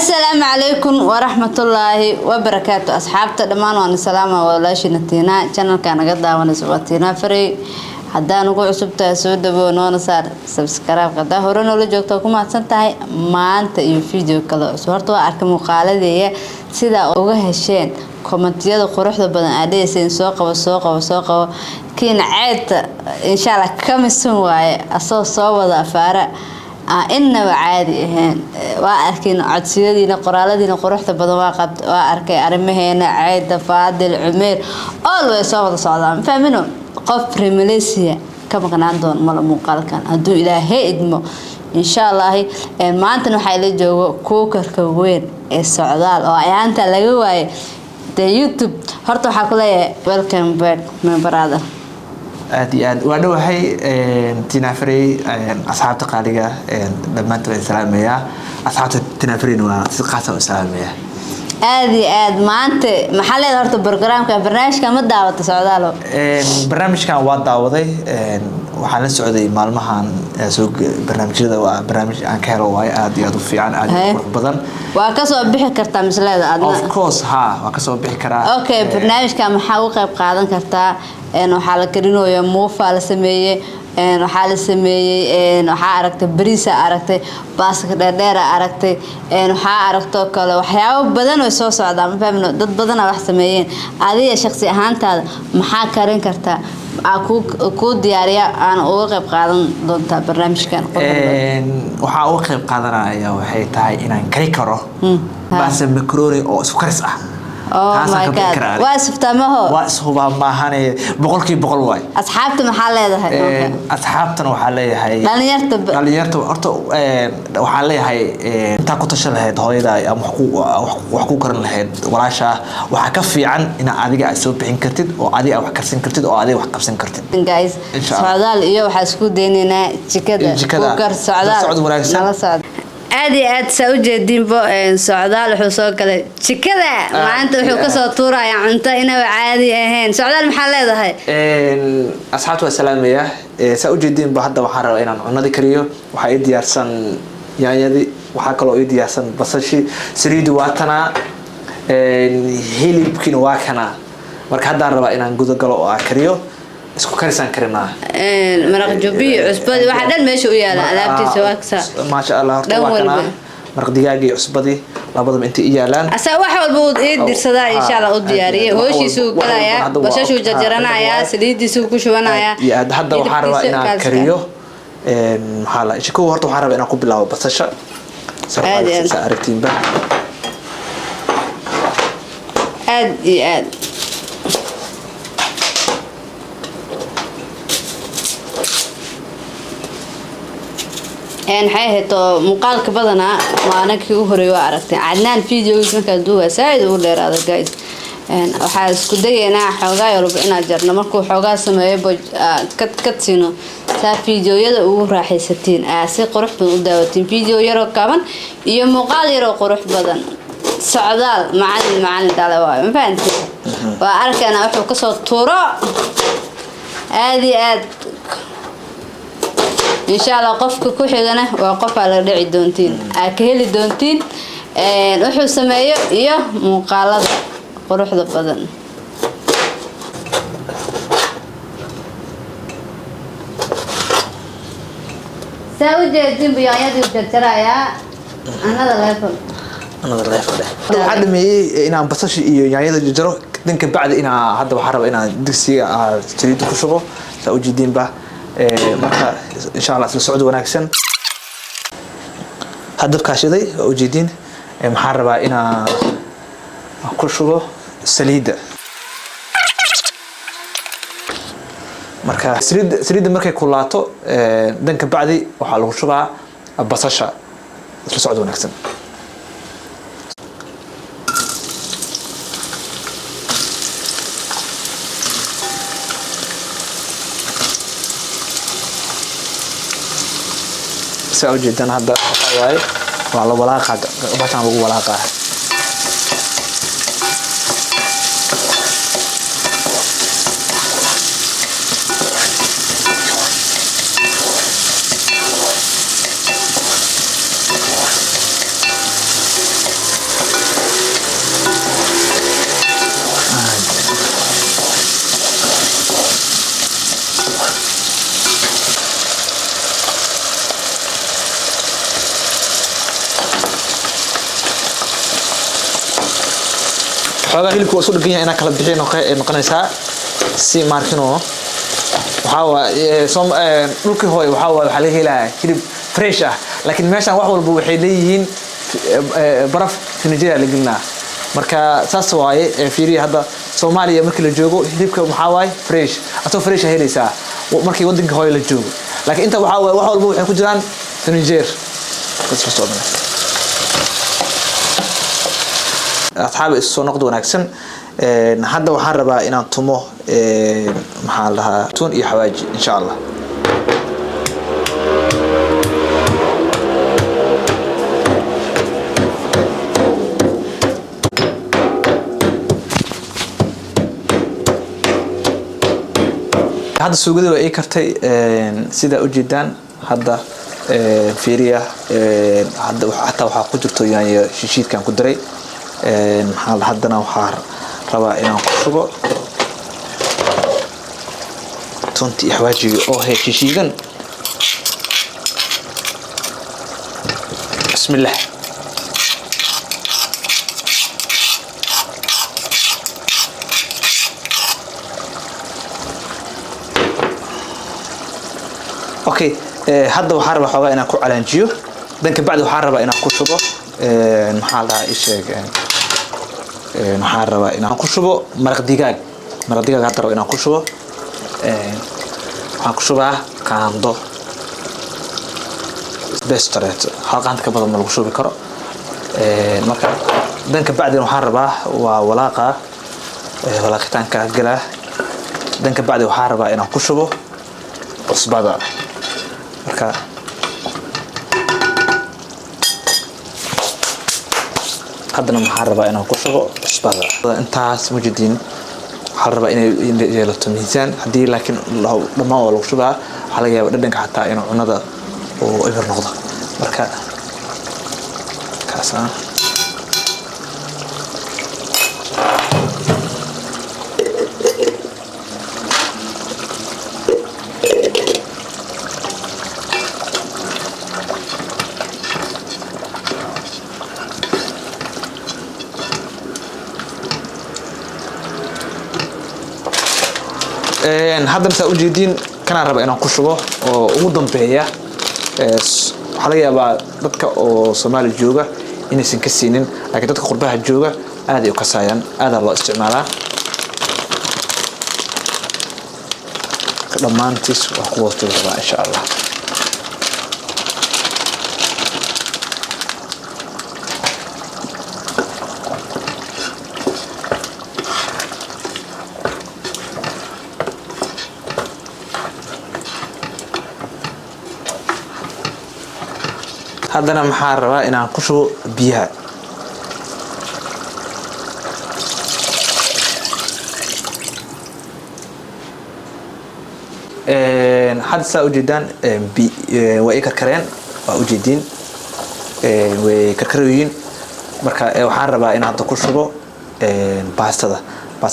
السلام عليكم ورحمة الله وبركاته أصحابته دمان وأنا سلامة ولا شيء نتينا channel كان قد داون سوتينا فري حدا نقول عصبته سود بونون صار سبسكرايب قد هورنا ولا جوكتكم أحسنتهاي ما أنت يفيديو كلا صورته أركم مقالة دي سيدا أوجه هالشين كومنتيات قروح بدن عادي سوق كين عاد إن شاء الله كم سنة أصلا صوّد أفارق إنه عادي هن وأركين عدسيدينا قرالدينا قروحة بدواقة وأركي أرمهنا عيد فاضل عمير always صوّد فمنو قفر ماليزيا كما كان عندهم مال مقال كان هدو إلهي إدمو إن شاء الله ما أنت نحيل جو كوكر كوين السعودال أو أنت لجوا يوتيوب هرتو حكولي welcome back my brother aad waana waxay tinafri asxaabta qaaliga dhammaan way salaamaya asxaabta tinafriina waa si qaas ah salaamaya aad maanta maxaa leedahay horta barnaamijka ma daawata socdaalo barnaamijkan waa daawaday waxaan la socday maalmahan soo barnaamijyada waa barnaamij aan ka helo way aad iyo aad u fiican aad u badan waa ka soo bixi kartaa mislada adna of course waa ka soo bixi karaa okay barnaamijka maxaa u qayb qaadan kartaa waxaa la karinayaa muufa la sameeyay waxaa la sameeyay waxaa aragtay bariisa aragtay baaska dheer aragtay waxaa aragto kale waxyaabo badan oo soo socda ma fahmino dad badan wax sameeyeen adiga shakhsi ahaantaada maxaa karin kartaa ku diyaariya aan uga qayb qaadan doonta barnaamijkan waxaa uga qayb qaadanaya waxay tahay inaan kari karo baasa macaroni oo isku karis ah oh my god waasftamaho waashuba ma ahane boqolkiiba waay asxaabta maxaa leedahay asxaabtana waxaa leeyahay dhalinyarta horta waxaa leeyahay inta ku tashan lahayd hooyada ama wax ku karin lahayd walaasha waxa ka fiican in adiga ay soo bixin kartid oo adiga wax karsan kartid oo adiga wax qabsan kartid guys socdaal iyo waxa isku deynina jikada ku kar socdaal nala socod aad soo jeedinbo socdaal wuxuu soo galay jikada maanta wuxuu ka soo tuurayaa cunto inaba caadi ahayn socdaal maxaa leedahay asxaabtu waa salaamaya soo jeedinbo hadda waxaan rabaa inaan cunada kariyo waxa ay diyaarsan yaanyadi waxa kale oo ay diyaarsan basashi saliid waatana hilibkiina waa kana marka hadda rabaa inaan gudo galo oo aan kariyo isku karisan karina maraq jubi cusbadi waxa dhan meesha u yaala alaabtiisa waaksa ma sha Allah horta waa kana maraq digaagi cusbadi labadaba inta yaalaan asa wax walba uu dirsadaa insha Allah u diyaariyay hooshiisu galaya basashu jajaranaya saliidiisu ku shubanaya hadda waxaan rabaa inaan kariyo maxaa la shiko horta waxaan rabaa inaan ku bilaabo basasha sa aragtiinba aad حيهتو مقال كبدنا وانا كي هوري وارagtay cadnaan videos marka duuba saaid u dheeraada guys waxa isku dayeena xogaa yar ina jarno markuu xogaa sameeyo kad sino saa videoyada ugu raaxaysatiin si qurux badan u daawatiin video yar oo kaaban iyo muuqaal yar oo qurux badan socdaal macallin dhalay waa ma fahanti waa arkana wuxuu ka soo tuuro aad إن شاء الله قفك كحجنا وقف على رعي دونتين أكهل دونتين وحو سمايو إيه مقالة قروح ضفدن سوي جدين بيايات وجترا يا another level ده حد ما إيه أنا بصش إيه يعني هذا جرو دينك بعد أنا هذا بحرب أنا دكسي تريد كشغل سوي جدين بقى marka insha Allah soo socdo wanaagsan hadabka shiday oo jeedin maxaan rabaa inaan ku shubo saliida marka saliida markay kulaato danka bacdi waxa lagu shubaa basasha soo socdo wanaagsan سأو جدا هذا واي والله ولا قاعد باشان بقول ولا قاعد xogaa hilibku waa isku dhagan yahay inaa kala bixin oo noqonaysaa si markino dhulkii hooy waxaa laga helayaa hilib fresh ah laakiin meeshan wax walba waxay leeyihiin baraf Nigeria la gelinaa marka saas waaye fiiriya hadda Soomaaliya markii la joogo hilibka maxaa waaye fresh ato fresh helaysaa markii wadanka hooy la joogo laakiin inta waxaa waaye wax walba waxay ku jiraan Nigeria kasoo soomana asxaab soo noqdo wanaagsan hadda waxaan rabaa inaan tumo maxaa lahaa tun iyo xawaaji insha Allah هذا السوق ده أي كرتي سيدا أوجدان هذا فيريا هذا حتى وحقدرته يعني شيء كان قدري محل هذا وحار ربا إنا قصبة تونتي حواجي أو هيك شيء بسم الله اوكي هذا وحارب حوغا انا كو علانجيو دنك بعد وحارب انا كو شبو maxaa la isheeg maxaa rabaa inaan ku shubo maraq digaag hadda rabo inaan ku shubo waxaan ku shubaa qaando bestaret hal qaand ka badan ma lagu shubi karo marka danka bacdina waxaan rabaa waa walaaqitaanka gala danka bacdi waxaan rabaa inaan ku shubo cusbada marka haddana maxaan rabaa inaan ku shubo cusbada intaas mujidin waxaan rabaa inay yeelato miisaan haddii laakiin dhammaan waa lagu shubaa waxaa laga yaabaa dhadhanka xataa inuu cunada uu eber noqdo marka kaasaan hadda saa u jeedin kana raba inaan ku shubo oo ugu dambeeya waxa laga yaabaa dadka oo Soomaali jooga inaysan ka siinin laakiin dadka qurbaha jooga aad ay u kasayaan aad loo isticmaalaa dhamaantiis wax ku waqti raba insha Allah haddana maxaan rabaa inaan ku shubo biyaha hadda saa u jeedaan way karkareen waa u jeedin way karkarooyin marka waxaan rabaa inaan hadda ku shubo baastada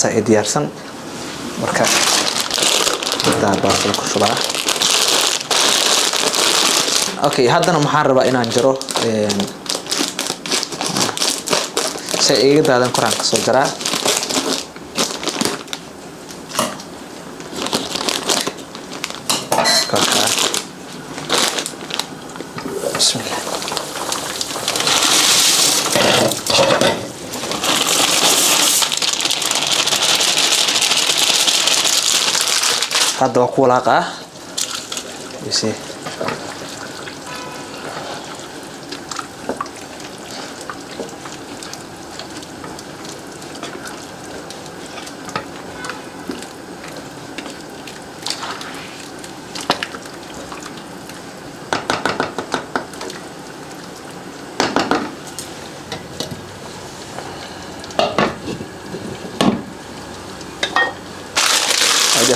ay diyaarsan marka hadda baastada ku shubaa اوكي هادنا maxaan rabaa inaan jaro say iga daadan qoraan ka soo jaraa kaka bismillah hadda waa ku walaaqa bisi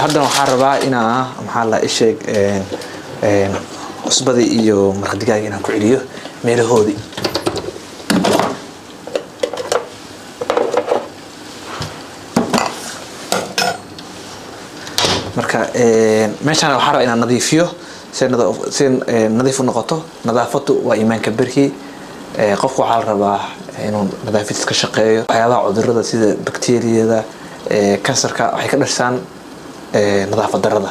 haddana waxaan rabaa inaan maxaa la isheeg cusbada iyo maraq digaag inaan ku celiyo meelahoodii marka meeshaan waxaan rabaa inaan nadiifiyo si nadiif u noqoto nadaafadu waa iimaanka barkii qofku waxaa la rabaa inuu nadaafad iska shaqeeyo waxyaabaha cudurrada sida bakteeriyada kansarka waxay ka dhashaan nadaafad darrada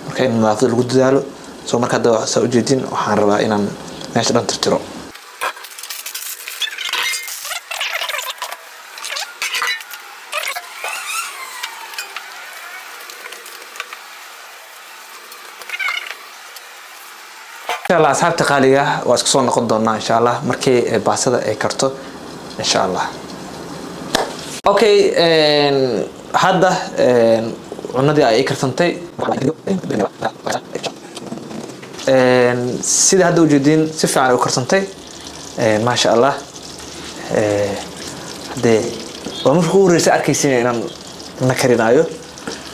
marka in nadaafada lagu dadaalo soo marka hadda saa u jeedin waxaan rabaa inaan meesha dhan tirtiro إن شاء الله أصحاب تقالية واسكسون نقدرنا إن شاء الله مركي باسدة كرتو إن شاء الله. أوكي هذا عندي أي كرتنتي سيد هذا وجودين سفر على كرتنتي ما شاء الله هذا ومشهور رسالة كيسين إن نكرنايو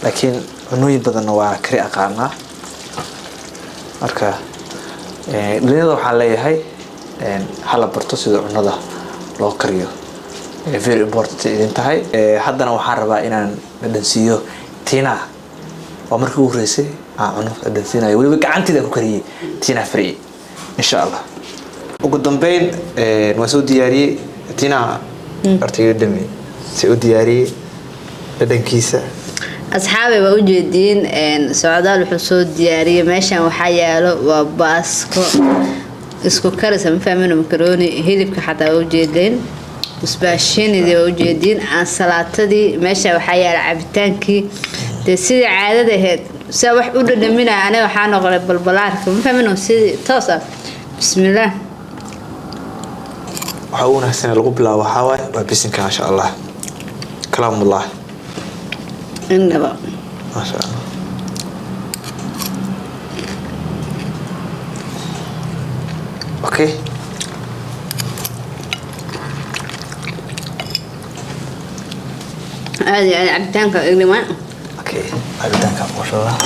لكن عنوي بدن وكري أقارنا مركا dhalinyarada waxaa leeyahay hala barto sida cunada loo kariyo very important idin tahay haddana waxaan rabaa inaan dhadhansiiyo Tina waa markii ugu horeysay aan cuno dhadhansiinayo weliba gacantayda ku kariyay Tina free insha Allah ugu dambeyn waan soo diyaariyay Tina artiga dhami si u diyaariyay dhadhankiisa أصحابي وجودين سعداء الحصول ديارية ماشان وحياله وباسكو اسكو كارثة مفهمين مكروني هيلبك حتى وجودين وسباشين دي وجودين عن صلاة دي ماشان وحياله عبتانكي تسيدي عادة هيك سوح قولوا لمنا أنا وحانا غرب بالبلارك مفهمين سيدي توصل بسم الله وحاونا السنة القبلة وحاوي وبسنك ما شاء الله كلام الله إنما ما شاء الله اوكي هذه عبتانك إنما اوكي عبتانك ما شاء الله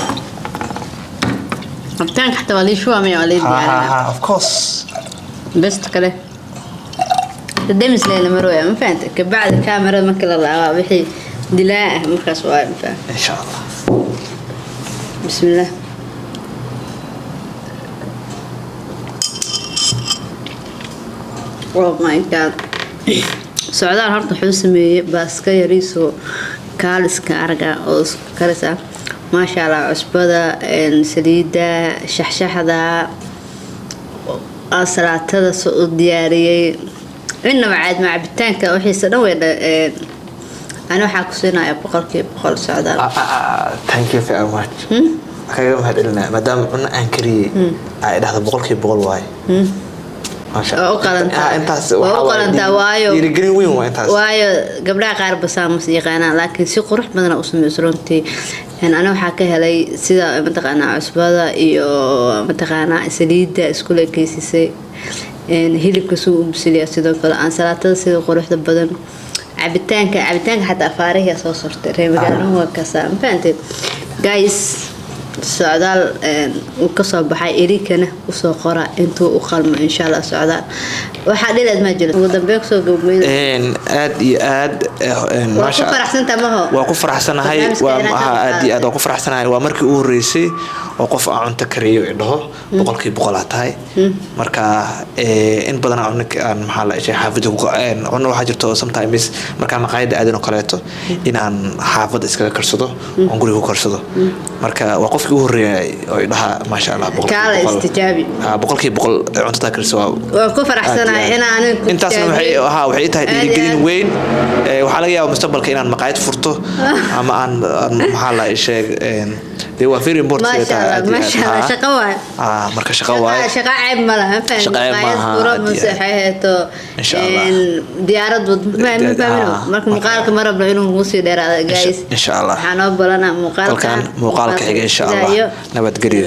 عبتانك حتى ولي شو عمي ولي ها اوف كورس بس كله الدمس ليلة مروية ما فهمتك بعد الكاميرا ما كل الله بحي دلاء مكاس وايد فاهم ان شاء الله بسم الله اوه ماي جاد سعداء هرت حسمي بس كيريسو كالس كارجا او كرسا ما شاء الله عصبده سليده شحشحده أسرعتها سو ديارية إنما عاد مع بتانك وحي سنوي أنا حاكسينا يا بقول سعداء thank you very much كيف هذا مدام أنا أنكري هذا بقول واي ما شاء الله وقلنا وايو يرجعني وين وايو قبلها قارب سامس يقانا لكن سي قرح بدنا أسمي سرونتي يعني أنا وحكيها لي سيدا متقانا عصبادة إيو متقانا سليدة اسكولا كيسيسي هيلب كسو بسليا سيدا كلا عن سلاتة سيدا قرح بدن عبتانك حتى أفاريه سو صرت ريمجانو هو كسام فانت جايز سعدال وكسر بحي إريكنا وسوقرا أنتوا وخلم إن شاء الله سعدال وحديد ما جلد ودبيك سوق جميل آد ما شاء الله فرح سنة ما هو وقف فرح سنة هاي آد وقف فرح سنة هاي ومركي أوريسي وقف عن تكريو إنه بقولك بقولات هاي مركا إن بدنا عنك عن محل شيء حافظ عنه حاجته sometimes مركا مقايد آدنا قلته إن عن حافظ إسكال كرسده ونقول هو كرسده مركا وقف يوري إنها ما شاء الله بقول استجابي بقولك بقول عن تكرسوا وقف فرح سنة أنا أنت أصلا وحي تهدي جدين وين وحلاقي أو مستقبل كأن مقايد فرطه أما عن محل شيء دي هو very important ما شاء الله شقواي مركز شقواي شقا عيب مالها فاهم شقا عيب مالها مسيحيته ان شاء الله ديارات فاهمينه مركز مقالك مره بلعينهم موسي دير جايز ان شاء الله حنوب لنا مقالك حق ان شاء الله نبات قريب